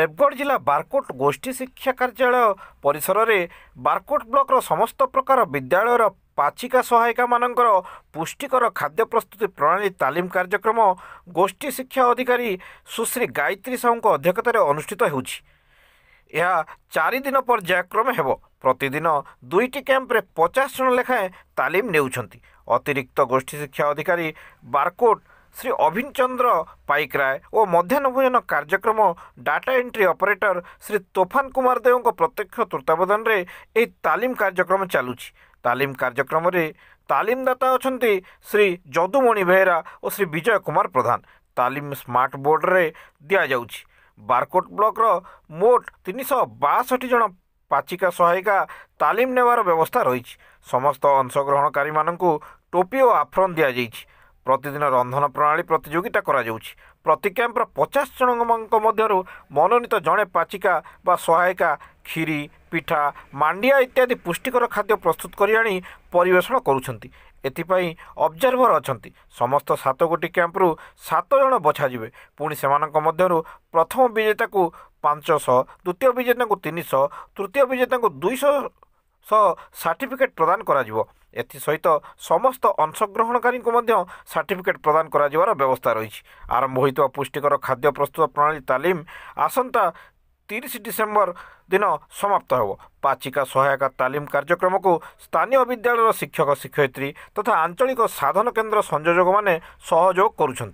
देवगढ़ जिला बारकोट गोष्ठी शिक्षा कार्यालय परिसर में बारकोट ब्लॉक समस्त प्रकार विद्यालय पाचिका सहायिका मानकर पुष्टिकर खाद्य प्रस्तुति प्रणाली तालीम कार्यक्रम गोष्ठी शिक्षा अधिकारी सुश्री गायत्री साहू अध्यक्षतार अनुष्ठित होउछि। यह 4 दिन पर्यायक्रम हेब। प्रतिदिन 2टी कैंप्रे 50 जन लेखाएं तालीम नेउछंती। अतिरिक्त गोष्ठी शिक्षा अधिकारी बारकोट श्री अभिन चंद्र पाइकराय और मध्याह्न भोजन कार्यक्रम data entry operator Shri Tofan Kumar Dev प्रत्यक्ष तत्वावधान में यह तालीम कार्यक्रम चलुछि। तालीम कार्यक्रम में तालीमदाता अच्छा श्री जदुमणि बेहेरा और श्री विजय कुमार प्रधान। तालीम स्मार्ट बोर्ड रे दिया जाउछि। बारकोट ब्लॉक मोट 362 जन पाचिका सहायिका तालीम नेवार व्यवस्था रही। समस्त अंशग्रहणकारी मानकु टोपी और आफ्रन दिया जाइछि। प्रतिदिन रंधन प्रणाली प्रतियोगिता करा जाउछि। प्रति कैंपर 50 जनक मध्यरु मनोनीत जड़े पाचिका बा सहायिका खीरी पिठा मांडिया इत्यादि पुष्टिकर खाद्य प्रस्तुत करि आनी परिवेषण करुछंती। एथिपाई ऑब्जर्वर अछंती। समस्त 7 गोटी कैंपरू 7 जन बछाजिबे। पुणी सेमानक मध्यरु प्रथम विजेता को 500, द्वितीय विजेता को 300, तृतीय विजेता को 200 सर्टिफिकेट प्रदान करा जिवो। एथि सहित समस्त अंशग्रहणकारी सर्टिफिकेट प्रदान करा जिवार व्यवस्था रही। आरंभ होइतवा पुष्टिकर खाद्य प्रस्तुत प्रणाली तालीम आसंता 30 डिसेम्बर दिन समाप्त हो। पाचिका सहायका तालीम कार्यक्रम को स्थानीय विद्यालय शिक्षक शिक्षयित्री तथा आंचलिक साधन केन्द्र संयोजक माने सहयोग करुछंती।